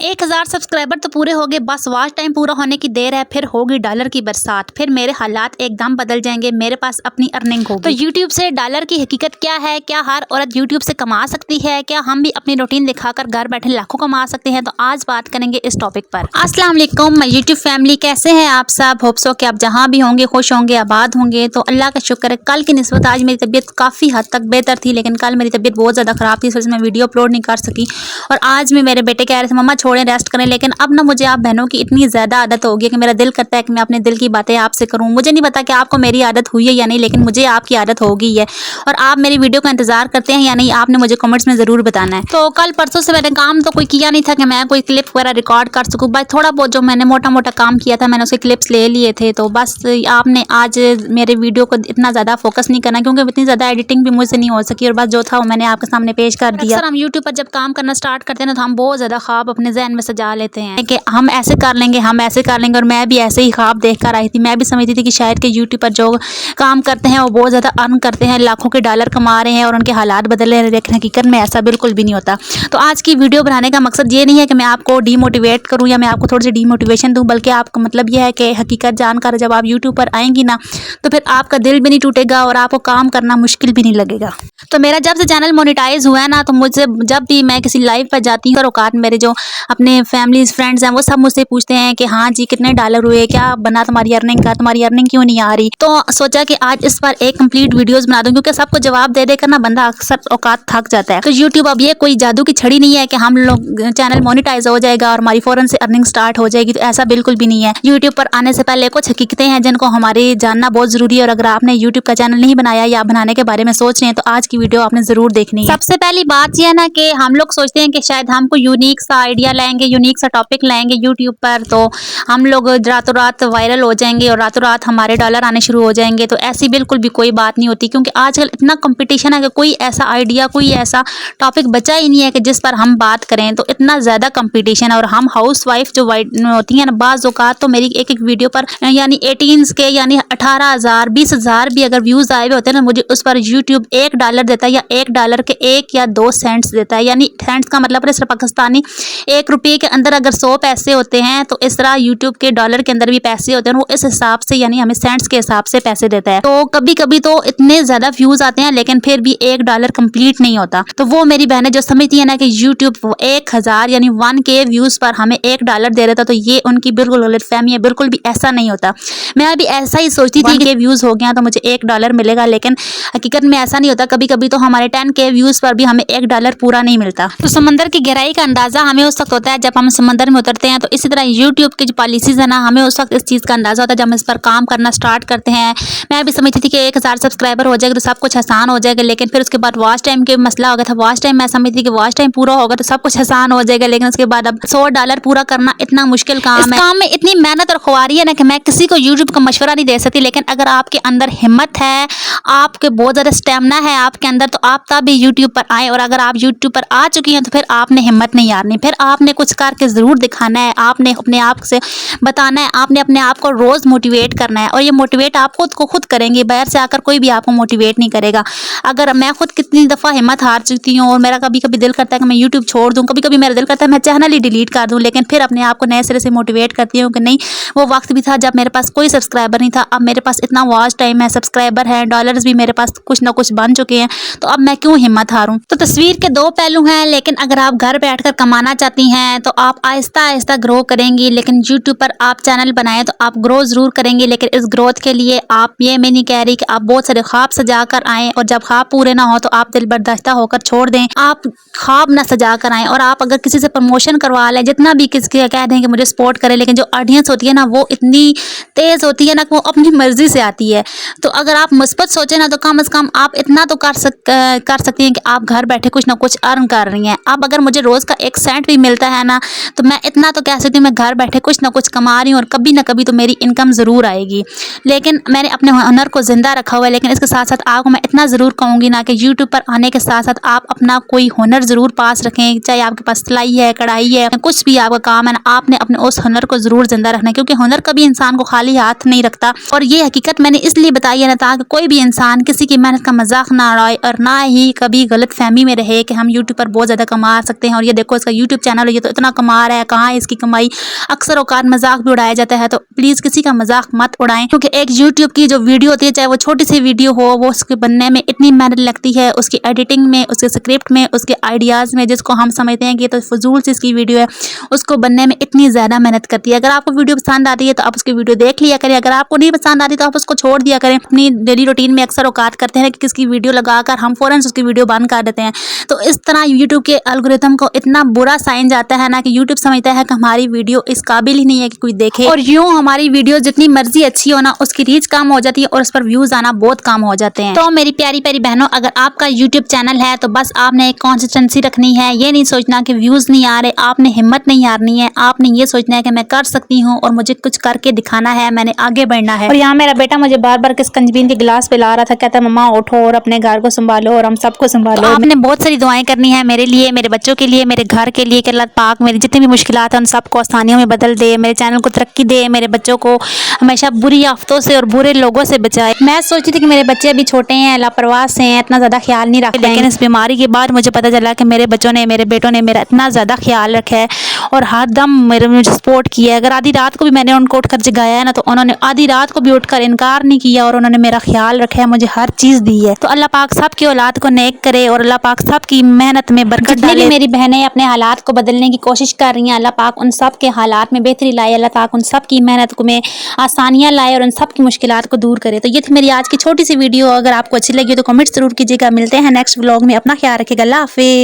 1000 subscriber तो पूरे हो गए, बस वॉच टाइम पूरा होने की देर है, फिर होगी डॉलर की बरसात, फिर मेरे हालात एकदम बदल जाएंगे, मेरे पास अपनी अर्निंग होगी। तो यूट्यूब से डॉलर की हकीकत क्या है? क्या हर औरत यूट्यूब से कमा सकती है? क्या हम भी अपनी रूटीन दिखाकर घर बैठे लाखों कमा सकते हैं? तो आज बात करेंगे इस टॉपिक पर। अस्सलाम वालेकुम माय यूट्यूब फैमिली, कैसे हैं आप सब? होप सो कि आप जहां भी होंगे खुश होंगे, आबाद होंगे। तो अल्लाह का शुक्र है, कल की निस्बत आज मेरी तबीयत काफ़ी हद तक बेहतर थी, लेकिन कल मेरी तबीयत बहुत ज़्यादा ख़राब थी, इस वजह से मैं वीडियो अपलोड नहीं कर सकी। और आज में मेरे बेटे कह रहे थे मम्मा छोड़ें, रेस्ट करें, लेकिन अब ना मुझे आप बहनों की इतनी ज़्यादा आदत हो गई है कि मेरा दिल करता है कि मैं अपने दिल की बातें आपसे करूं। मुझे नहीं पता कि आपको मेरी आदत हुई है या नहीं, लेकिन मुझे आपकी आदत हो गई है और आप मेरी वीडियो का इंतजार करते हैं या नहीं, आपने मुझे कमेंट्स में ज़रूर बताना है। तो कल परसों से मैंने काम तो कोई किया नहीं था कि मैं कोई क्लिप वगैरह रिकॉर्ड कर सकूँ, बस थोड़ा बहुत जो मैंने मोटा मोटा काम किया था मैंने उसके क्लिप्स ले लिए थे। तो बस आपने आज मेरे वीडियो को इतना ज़्यादा फोकस नहीं करना, क्योंकि इतनी ज़्यादा एडिटिंग भी मुझसे नहीं हो सकी, और बस जो था वो मैंने आपके सामने पेश कर दिया। अक्सर हम यूट्यूब पर जब काम करना स्टार्ट करते हैं ना, तो हम बहुत ज़्यादा ख्वाब अपने जहन में सजा लेते हैं कि हम ऐसे कर लेंगे, हम ऐसे कर लेंगे। और मैं भी ऐसे ही ख्वाब देख कर आई थी। मैं भी समझती थी कि शायद कि यूट्यूब पर जो काम करते हैं वो बहुत ज़्यादा अर्न करते हैं, लाखों के डॉलर कमा रहे हैं और उनके हालात बदल रहे हैं, लेकिन हकीकत में ऐसा बिल्कुल भी नहीं होता। तो आज की वीडियो बनाने का मकसद ये नहीं है कि मैं आपको डीमोटिवेट करूँ या मैं आपको थोड़ी सी डीमोटिवेशन दूँ, बल्कि आपका मतलब यह है कि हकीकत जानकर जब आप यूट्यूब पर आएंगी ना, तो फिर आपका दिल भी नहीं टूटेगा और आपको काम करना मुश्किल भी नहीं लगेगा। तो मेरा जब से चैनल मोनेटाइज हुआ है ना, तो मुझसे जब भी मैं किसी लाइव पर जाती हूँ, औकात मेरे जो अपने फैमिलीज फ्रेंड्स हैं वो सब मुझसे पूछते हैं कि हाँ जी कितने डॉलर हुए, क्या बना तुम्हारी अर्निंग का, तुम्हारी अर्निंग क्यों नहीं आ रही। तो सोचा कि आज इस पर एक कंप्लीट वीडियोस बना दूं, क्योंकि सबको जवाब दे देकर ना बंदा अक्सर औकात थक जाता है। तो यूट्यूब अब ये कोई जादू की छड़ी नहीं है कि हम लोग चैनल मोनेटाइज हो जाएगा और हमारी फौरन से अर्निंग स्टार्ट हो जाएगी। तो ऐसा बिल्कुल भी नहीं है। यूट्यूब पर आने से पहले कुछ हकीकतें हैं जिनको हमारी जानना बहुत जरूरी है, और अगर आपने यूट्यूब का चैनल नहीं बनाया या बनाने के बारे में सोच रहे हैं तो आज की वीडियो आपने जरूर देखनी है। सबसे पहली बात यह है ना कि हम लोग सोचते हैं कि शायद हमको यूनिक सा आइडिया लाएंगे, यूनिक सा टॉपिक लाएंगे यूट्यूब पर, तो हम लोग रातों रात वायरल हो जाएंगे और रातों रात हमारे डॉलर आने शुरू हो जाएंगे। तो ऐसी बिल्कुल भी कोई बात नहीं होती, क्योंकि आजकल इतना कंपटीशन है कि कोई ऐसा आइडिया, कोई ऐसा टॉपिक बचा ही नहीं है कि जिस पर हम बात करें। तो इतना ज़्यादा कंपटीशन है, और हम हाउस वाइफ जो होती हैं ना, बाज़ औक़ात तो मेरी एक एक वीडियो पर यानी 18 के यानी 18,000 20,000 भी अगर व्यूज़ आए हुए होते हैं ना, मुझे उस पर यूट्यूब $1 देता है, या $1 के 1 या 2 सेंट्स देता है। यानी सेंट्स का मतलब है सिर्फ पाकिस्तानी ₹1 के अंदर अगर 100 पैसे होते हैं, तो इस तरह यूट्यूब के डॉलर के अंदर भी पैसे होते हैं, वो इस हिसाब से यानी हमें सेंट्स के हिसाब से पैसे देता है। तो कभी कभी तो इतने ज़्यादा व्यूज़ आते हैं, लेकिन फिर भी $1 कंप्लीट नहीं होता। तो वो मेरी बहनें जो समझती है ना कि यूट्यूब 1000 यानी 1K व्यूज़ पर हमें $1 दे देता, तो ये उनकी बिल्कुल गलतफहमी है। बिल्कुल भी ऐसा नहीं होता। मैं भी ऐसा ही सोचती थी कि व्यूज़ हो गया तो मुझे $1 मिलेगा, लेकिन हकीकत में ऐसा नहीं होता। कभी कभी तो हमारे 10K व्यूज़ पर भी हमें $1 पूरा नहीं मिलता। तो समंदर की गहराई का अंदाज़ा हमें उस वक्त होता है जब हम समंदर में उतरते हैं। तो इसी तरह यूट्यूब की जो पॉलिसीज़ है ना, हमें उस वक्त इस चीज़ का अंदाज़ा होता है जब हम इस पर काम करना स्टार्ट करते हैं। मैं भी समझती थी कि 1000 सब्सक्राइबर हो जाएगा तो सब कुछ आसान हो जाएगा, लेकिन फिर उसके बाद वॉच टाइम के मसला हो गया था। वॉच टाइम मैं समझती थी कि वॉच टाइम पूरा होगा तो सब कुछ आसान हो जाएगा, लेकिन उसके बाद अब $100 पूरा करना इतना मुश्किल काम है। काम में इतनी मेहनत और खुआरी है ना कि मैं किसी को यूट्यूब का मशवरा नहीं दे सकती, लेकिन अगर आपके अंदर हिम्मत है, आपके बहुत ज़्यादा स्टेमिना है आपके अंदर, तो आप तब भी यूट्यूब पर आए। और अगर आप यूट्यूब पर आ चुकी हैं तो फिर आपने हिम्मत नहीं हारनी, फिर आपने कुछ करके ज़रूर दिखाना है। आपने अपने आप से बताना है, आपने अपने आप को रोज़ मोटिवेट करना है, और ये मोटिवेट आप खुद को खुद करेंगे, बाहर से आकर कोई भी आपको मोटिवेट नहीं करेगा। अगर मैं खुद कितनी दफ़ा हिम्मत हार चुकी हूँ, और मेरा कभी कभी दिल करता है कि मैं यूट्यूब छोड़ दूँ, कभी कभी मेरा दिल करता है मैं चैनल ही डिलीट कर दूँ, लेकिन फिर अपने आप को नए सिरे से मोटिवेट करती हूँ कि नहीं, वो वक्त भी था जब मेरे पास कोई सब्सक्राइबर नहीं था, अब मेरे पास इतना वॉच टाइम है, सब्सक्राइबर है, डॉलर्स भी मेरे पास कुछ ना कुछ बन चुके हैं, तो अब मैं क्यों हिम्मत हारूं। तो तस्वीर के 2 पहलू हैं, लेकिन अगर आप घर बैठकर कमाना चाहती हैं तो आप आहिस्ता आहिस्ता ग्रो करेंगी। लेकिन यूट्यूब पर आप चैनल बनाएं तो आप ग्रो जरूर करेंगे, लेकिन इस ग्रोथ के लिए आप ये मैं नहीं कह रही कि आप बहुत सारे ख्वाब सजा कर आएँ, और जब ख्वाब पूरे ना हो तो आप दिल बर्दाश्ता होकर छोड़ दें। आप ख्वाब ना सजा कर आएँ, और आप अगर किसी से प्रमोशन करवा लें, जितना भी किसी कह दें कि मुझे सपोर्ट करें, लेकिन जो ऑडियंस होती है ना वो इतनी तेज़ होती है ना कि वो अपनी मर्जी से आती है। तो अगर आप मुस्बत सोचें ना, तो कम से कम आप इतना तो कर सकती हैं कि आप घर बैठे कुछ ना कुछ अर्न कर रही हैं। अब अगर मुझे रोज़ का 1 सेंट भी मिलता है ना, तो मैं इतना तो कह सकती हूँ मैं घर बैठे कुछ ना कुछ कमा रही हूँ, और कभी ना कभी तो मेरी इनकम ज़रूर आएगी। लेकिन मैंने अपने हुनर को ज़िंदा रखा हुआ है। लेकिन इसके साथ साथ आपको मैं इतना ज़रूर कहूँगी ना कि यूट्यूब पर आने के साथ साथ आप अपना कोई हुनर ज़रूर पास रखें, चाहे आपके पास सिलाई है, कढ़ाई है, कुछ भी आपका काम है ना, आपने अपने उस हुनर को ज़रूर ज़िंदा रखना है, क्योंकि हुनर कभी इंसान को खाली हाथ नहीं रखता। और ये हकीकत मैंने इसलिए बताई है ना, ताकि कोई भी इंसान किसी की मेहनत का मजाक ना उड़ाए, और ना ही कभी गलत फहमी में रहे कि हम यूट्यूब पर बहुत ज़्यादा कमा सकते हैं। और ये देखो इसका यूट्यूब चैनल, ये तो इतना कमा रहा है, कहाँ है इसकी कमाई। अक्सर औकात मजाक भी उड़ाया जाता है, तो प्लीज़ किसी का मजाक मत उड़ाएं, क्योंकि एक यूट्यूब की जो वीडियो होती है, चाहे वो छोटी सी वीडियो हो, वो उसके बनने में इतनी मेहनत लगती है, उसकी एडिटिंग में, उसके स्क्रिप्ट में, उसके आइडियाज़ में, जिसको हम समझते हैं कि ये तो फजूल सी इसकी वीडियो है, उसको बनने में इतनी ज़्यादा मेहनत करती है। अगर आपको वीडियो पसंद आती है तो आप उसकी वीडियो देख लिया करें, अगर आपको नहीं पसंद आती तो आप उसको छोड़ दिया करें। अपनी डेली रूटीन में अक्सर औकात करते हैं कि किसकी वीडियो लगाकर हम फ़ौरन उसकी वीडियो बंद कर देते हैं, तो इस तरह यूट्यूब के एल्गोरिथम को इतना बुरा साइन जाता है ना कि यूट्यूब समझता है कि हमारी वीडियो इस काबिल ही नहीं है कि कोई देखे, और यूँ हमारी वीडियो जितनी मर्जी अच्छी हो ना, उसकी रीच कम हो जाती है और उस पर व्यूज़ आना बहुत कम हो जाते हैं। तो मेरी प्यारी प्यारी बहनों, अगर आपका यूट्यूब चैनल है तो बस आपने एक कंसिस्टेंसी रखनी है। ये नहीं सोचना कि व्यूज़ नहीं आ रहे, आपने हिम्मत नहीं हारनी है, आपने ये सोचना है कि मैं कर सकती हूँ और मुझे कुछ करके दिखाना है, मैंने आगे बढ़ना है। और यहाँ मेरा बेटा मुझे बार बार कंजबीन के गिलास पिला रहा था, कहता मम्मा उठो और अपने घर को संभालो और हम सबको संभालो। तो आपने बहुत सारी दुआएं करनी है मेरे लिए, मेरे बच्चों के लिए, मेरे घर के लिए कि अल्लाह पाक मेरी जितनी भी मुश्किलात हैं उन सबको आसानियों में बदल दे, मेरे चैनल को तरक्की दे, मेरे बच्चों को हमेशा बुरी आफतों से और बुरे लोगों से बचाए। मैं सोचती थी कि मेरे बच्चे अभी छोटे हैं, लापरवाह से हैं, इतना ज़्यादा ख्याल नहीं रखते, लेकिन इस बीमारी के बाद मुझे पता चला कि मेरे बच्चों ने, मेरे बेटों ने मेरा इतना ज़्यादा ख्याल रखा है और हर दम मुझे सपोर्ट किया है। अगर आधी रात को भी मैंने उनको उठकर जगाया है ना, तो उन्होंने आधी रात को भी उठकर इनकार नहीं किया और उन्होंने मेरा ख्याल रखा है, मुझे हर चीज़ दी है। तो अल्लाह पाक सब की औलाद को नेक करे और अल्लाह पाक सब की मेहनत में बरकत डाले। मेरी बहनें अपने हालात को बदलने की कोशिश कर रही हैं, अल्लाह पाक उन सब के हालात में बेहतरी लाए, अल्लाह पाक उन सब की मेहनत को में आसानियाँ लाए और उन सब की मुश्किलात को दूर करे। तो ये थी मेरी आज की छोटी सी वीडियो। अगर आपको अच्छी लगी तो कमेंट जरूर कीजिएगा। मिलते हैं नेक्स्ट व्लॉग में, अपना ख्याल रखिएगा। अल्लाह हाफिज़।